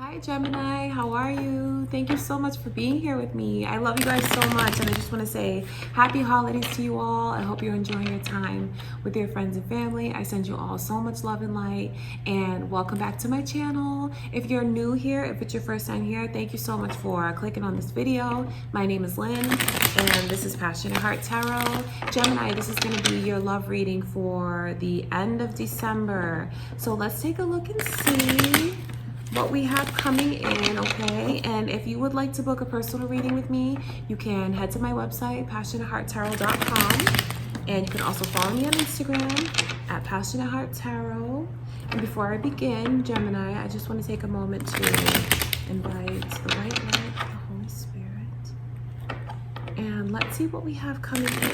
Hi Gemini, how are you? Thank you so much for being here with me. I love you guys so much, and I just want to say happy holidays to you all. I hope you're enjoying your time with your friends and family. I send you all so much love and light, and welcome back to my channel. If you're new here, if it's your first time here, thank you so much for clicking on this video. My name is Lynn, and this is Passionate Heart Tarot. Gemini, this is going to be your love reading for the end of December. So let's take a look and see what we have coming in, okay? And if you would like to book a personal reading with me, you can head to my website, passionatehearttarot.com, and you can also follow me on Instagram at passionatehearttarot. And before I begin, Gemini, I just want to take a moment to invite the white light, the Holy Spirit, and let's see what we have coming in.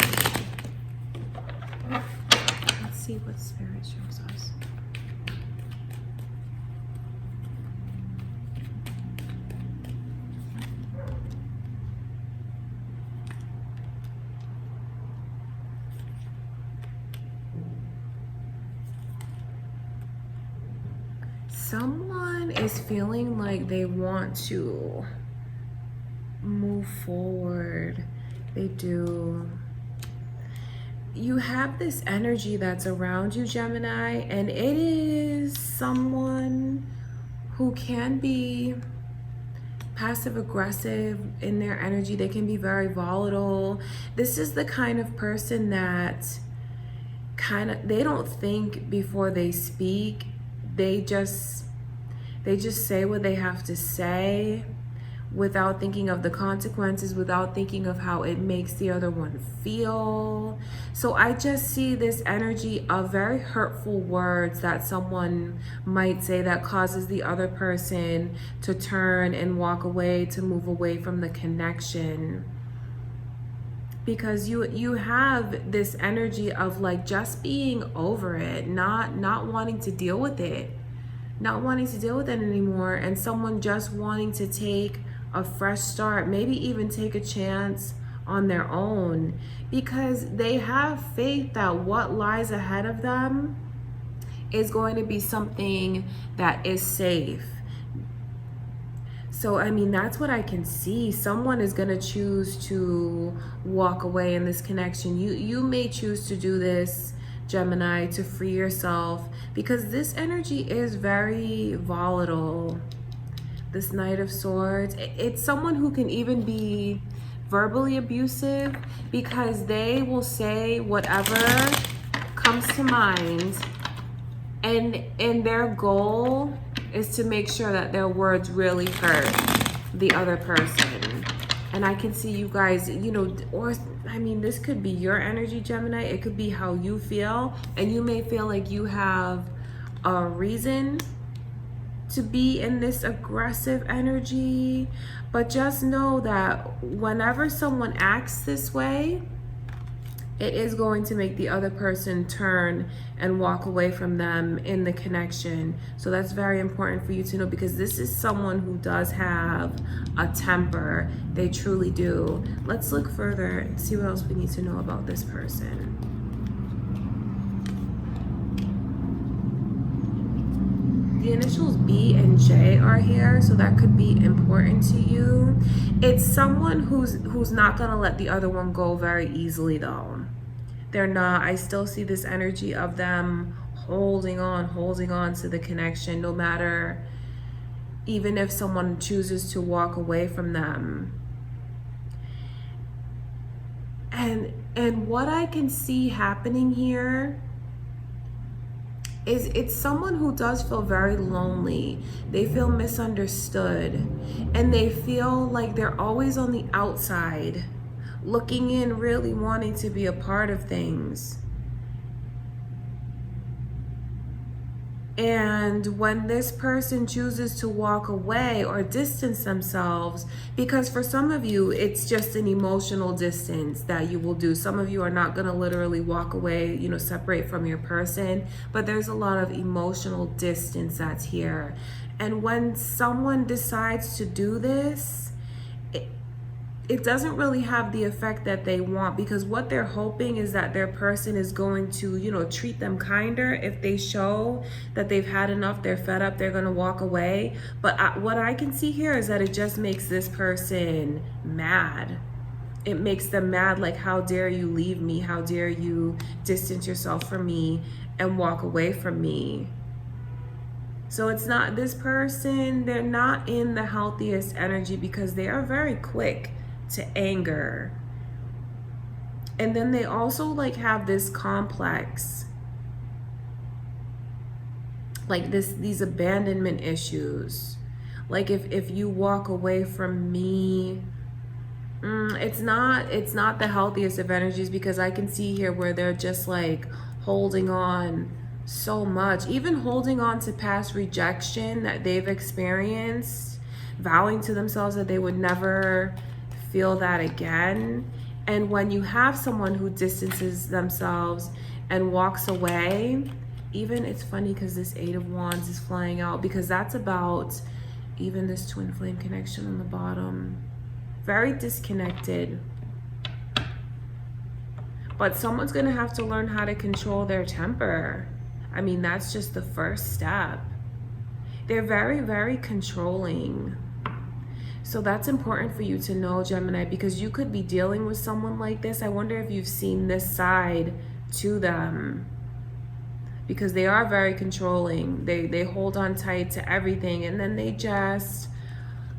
Let's see what Spirit shows us. Someone is feeling like they want to move forward. They do. You have this energy that's around you, Gemini, and it is someone who can be passive aggressive in their energy. They can be very volatile. This is the kind of person that they don't think before they speak. They just say what they have to say without thinking of the consequences, without thinking of how it makes the other one feel. So I just see this energy of very hurtful words that someone might say that causes the other person to turn and walk away, to move away from the connection. Because you have this energy of like just being over it, not wanting to deal with it, not wanting to deal with it anymore, and someone just wanting to take a fresh start, maybe even take a chance on their own, because they have faith that what lies ahead of them is going to be something that is safe. So, I mean, that's what I can see. Someone is going to choose to walk away in this connection. You may choose to do this, Gemini, to free yourself, because this energy is very volatile. This Knight of Swords, it's someone who can even be verbally abusive, because they will say whatever comes to mind, and their goal is to make sure that their words really hurt the other person. And I can see you guys, you know, or I mean, this could be your energy, Gemini. It could be how you feel, and you may feel like you have a reason to be in this aggressive energy, but just know that whenever someone acts this way, it is going to make the other person turn and walk away from them in the connection. So that's very important for you to know, because this is someone who does have a temper. They truly do. Let's look further and see what else we need to know about this person. The initials B and J are here, so that could be important to you. It's someone who's not gonna let the other one go very easily, though. They're not. I still see this energy of them holding on to the connection, no matter, even if someone chooses to walk away from them. And what I can see happening here is it's someone who does feel very lonely. They feel misunderstood, and they feel like they're always on the outside, looking in, really wanting to be a part of things. And when this person chooses to walk away or distance themselves, because for some of you, it's just an emotional distance that you will do. Some of you are not going to literally walk away, you know, separate from your person, but there's a lot of emotional distance that's here. And when someone decides to do this, it doesn't really have the effect that they want, because what they're hoping is that their person is going to, you know, treat them kinder. If they show that they've had enough, they're fed up, they're going to walk away. But what I can see here is that it just makes this person mad. It makes them mad, like, how dare you leave me? How dare you distance yourself from me and walk away from me? So it's not, this person, they're not in the healthiest energy, because they are very quick to anger. And then they also like have this complex, like these abandonment issues. Like if you walk away from me, it's not the healthiest of energies, because I can see here where they're just like holding on so much, even holding on to past rejection that they've experienced, vowing to themselves that they would never feel that again. And when you have someone who distances themselves and walks away, even, it's funny because this Eight of Wands is flying out, because that's about even this twin flame connection on the bottom. Very disconnected. But someone's going to have to learn how to control their temper. I mean, that's just the first step. They're very, very controlling. So that's important for you to know, Gemini, because you could be dealing with someone like this. I wonder if you've seen this side to them, because they are very controlling. They hold on tight to everything, and then they just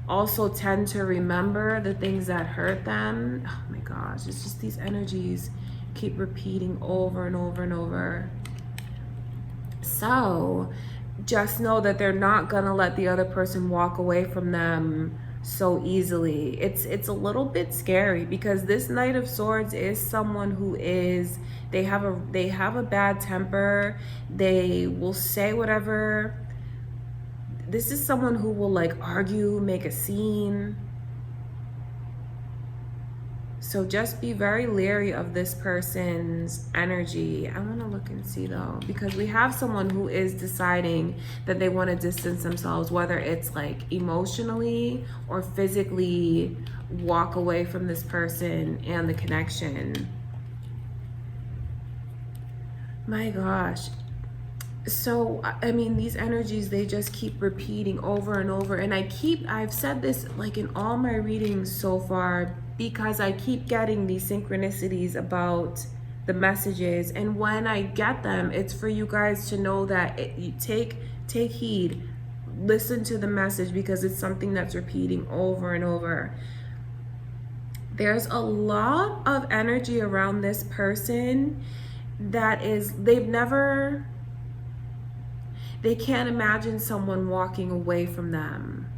also tend to remember the things that hurt them. Oh my gosh, it's just these energies keep repeating over and over and over. So just know that they're not gonna let the other person walk away from them so easily. It's a little bit scary, because this Knight of Swords is someone who is, they have a bad temper. They will say whatever. This is someone who will like argue, make a scene. So just be very leery of this person's energy. I want to look and see though, because we have someone who is deciding that they want to distance themselves, whether it's like emotionally or physically walk away from this person and the connection. My gosh. So, I mean, these energies, they just keep repeating over and over. And I've said this like in all my readings so far, because I keep getting these synchronicities about the messages. And when I get them, it's for you guys to know that you take heed, listen to the message, because it's something that's repeating over and over. There's a lot of energy around this person that is, they can't imagine someone walking away from them.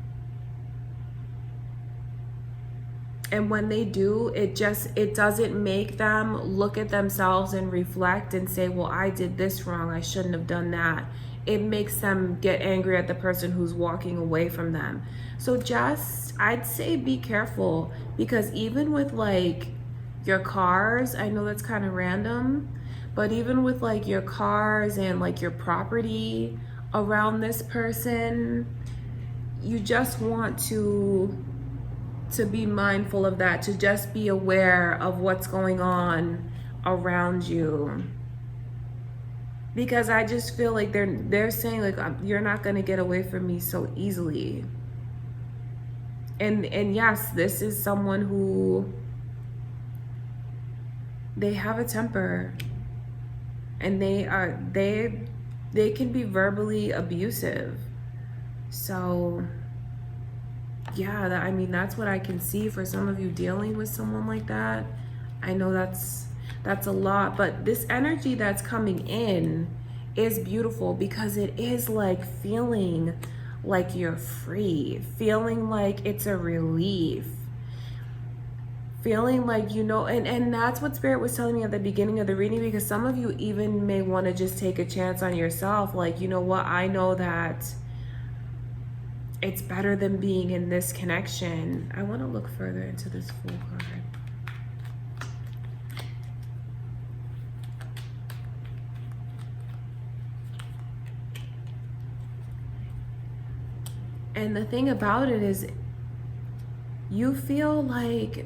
And when they do, it doesn't make them look at themselves and reflect and say, well, I did this wrong, I shouldn't have done that. It makes them get angry at the person who's walking away from them. So just, I'd say be careful, because even with like your cars, I know that's kind of random, but even with like your cars and like your property around this person, you just want to be mindful of that, to just be aware of what's going on around you. Because I just feel like they're saying like, you're not going to get away from me so easily. And yes, this is someone who, they have a temper, and they can be verbally abusive. So yeah, I mean, that's what I can see for some of you dealing with someone like that. I know that's a lot, but this energy that's coming in is beautiful, because it is like feeling like you're free, feeling like it's a relief, feeling like, you know, and that's what Spirit was telling me at the beginning of the reading, because some of you even may want to just take a chance on yourself. Like, you know what, I know that it's better than being in this connection. I want to look further into this Fool card. And the thing about it is, you feel like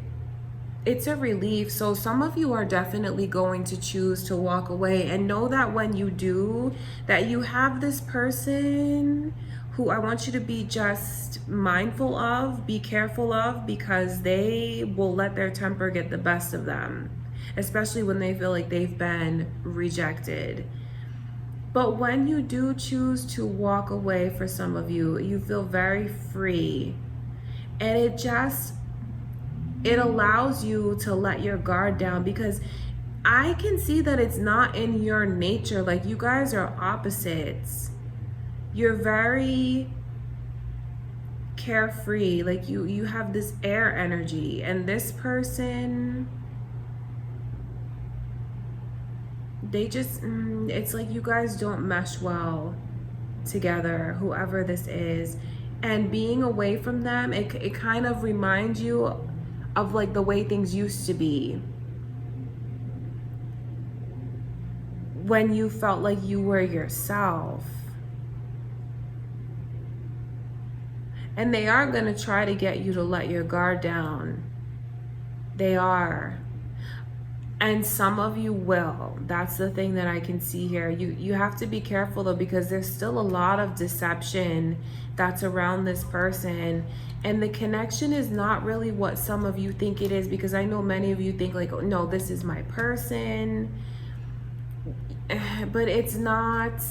it's a relief. So some of you are definitely going to choose to walk away, and know that when you do, that you have this person who I want you to be just mindful of, be careful of, because they will let their temper get the best of them, especially when they feel like they've been rejected. But when you do choose to walk away, for some of you, you feel very free. And it allows you to let your guard down, because I can see that it's not in your nature. Like, you guys are opposites. You're very carefree. Like, you have this air energy, and this person, they just, it's like you guys don't mesh well together, whoever this is. And being away from them, it kind of reminds you of like the way things used to be, when you felt like you were yourself. And they are going to try to get you to let your guard down. They are. And some of you will. That's the thing that I can see here. You have to be careful though, because there's still a lot of deception that's around this person. And the connection is not really what some of you think it is, because I know many of you think like, oh, no, this is my person. But it's not.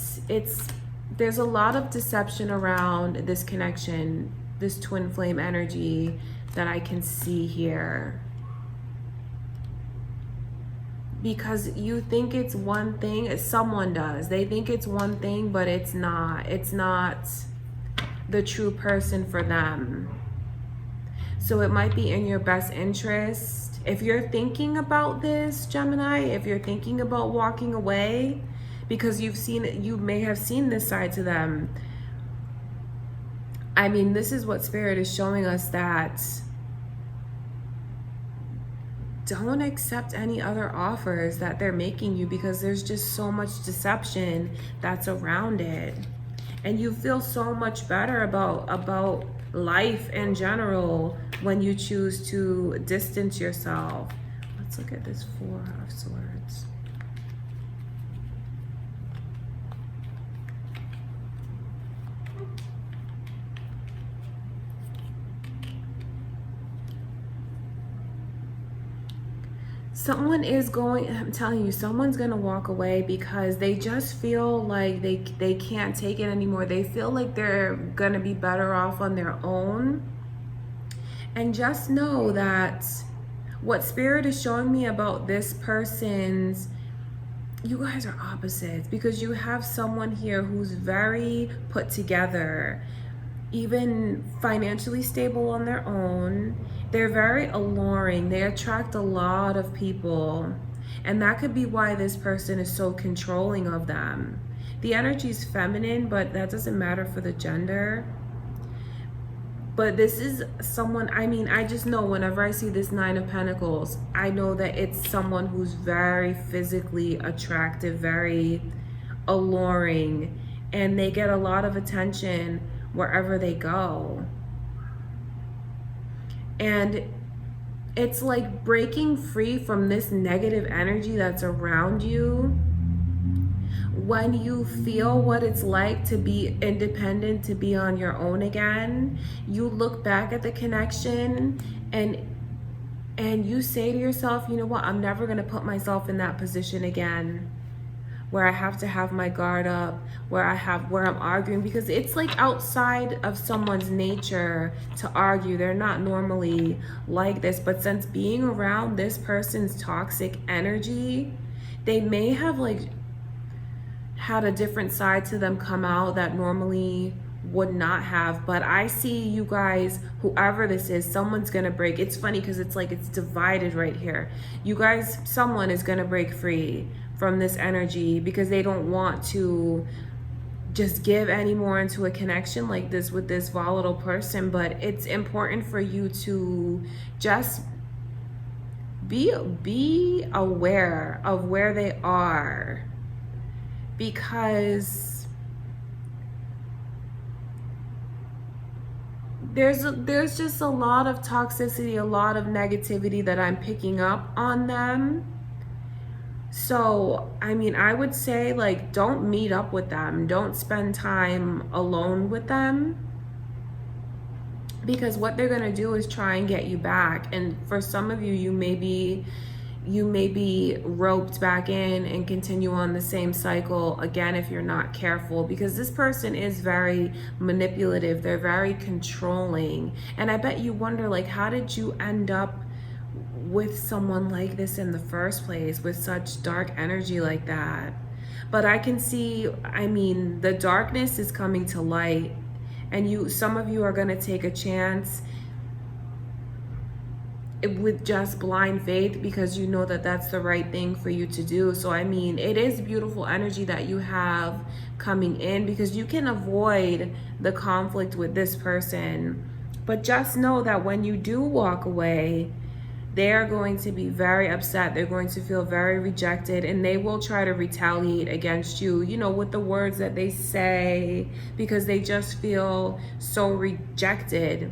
There's a lot of deception around this connection, this twin flame energy that I can see here. Because you think it's one thing, someone does. They think it's one thing, but it's not. It's not the true person for them. So it might be in your best interest. If you're thinking about this, Gemini, if you're thinking about walking away, because you may have seen this side to them. I mean, this is what Spirit is showing us, that don't accept any other offers that they're making you, because there's just so much deception that's around it. And you feel so much better about life in general when you choose to distance yourself. Let's look at this Four of Swords. Someone is going, I'm telling you, someone's going to walk away because they just feel like they can't take it anymore. They feel like they're going to be better off on their own. And just know that what Spirit is showing me about this person's, you guys are opposites, because you have someone here who's very put together, even financially stable on their own. They're very alluring. They attract a lot of people. And that could be why this person is so controlling of them. The energy is feminine, but that doesn't matter for the gender. But this is someone, I mean, I just know whenever I see this Nine of Pentacles, I know that it's someone who's very physically attractive, very alluring, and they get a lot of attention wherever they go. And it's like breaking free from this negative energy that's around you. When you feel what it's like to be independent, to be on your own again, you look back at the connection and you say to yourself, you know what, I'm never going to put myself in that position again, where I have to have my guard up, where I'm arguing, because it's like outside of someone's nature to argue. They're not normally like this, but since being around this person's toxic energy, they may have like had a different side to them come out that normally would not have. But I see you guys, whoever this is, someone's gonna break. It's funny because it's like it's divided right here. You guys, someone is gonna break free from this energy because they don't want to just give any more into a connection like this with this volatile person. But it's important for you to just be aware of where they are, because there's just a lot of toxicity, a lot of negativity that I'm picking up on them. So, I mean, I would say, like, don't meet up with them. Don't spend time alone with them, because what they're going to do is try and get you back. And for some of you, you may be roped back in and continue on the same cycle again if you're not careful, because this person is very manipulative. They're very controlling. And I bet you wonder, like, how did you end up with someone like this in the first place, with such dark energy like that? But I can see, I mean, the darkness is coming to light, and some of you are going to take a chance with just blind faith, because you know that that's the right thing for you to do. So I mean, it is beautiful energy that you have coming in, because you can avoid the conflict with this person. But just know that when you do walk away, they're going to be very upset. They're going to feel very rejected, and they will try to retaliate against you, you know, with the words that they say, because they just feel so rejected.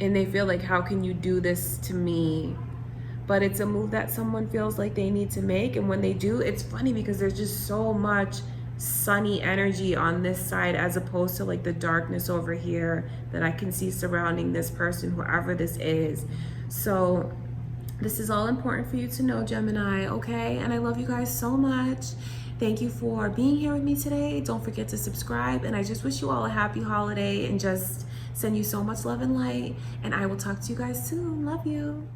And they feel like, how can you do this to me? But it's a move that someone feels like they need to make. And when they do, it's funny because there's just so much sunny energy on this side, as opposed to like the darkness over here that I can see surrounding this person, whoever this is. So this is all important for you to know, Gemini, okay? And I love you guys so much. Thank you for being here with me today. Don't forget to subscribe. And I just wish you all a happy holiday, and just send you so much love and light. And I will talk to you guys soon. Love you.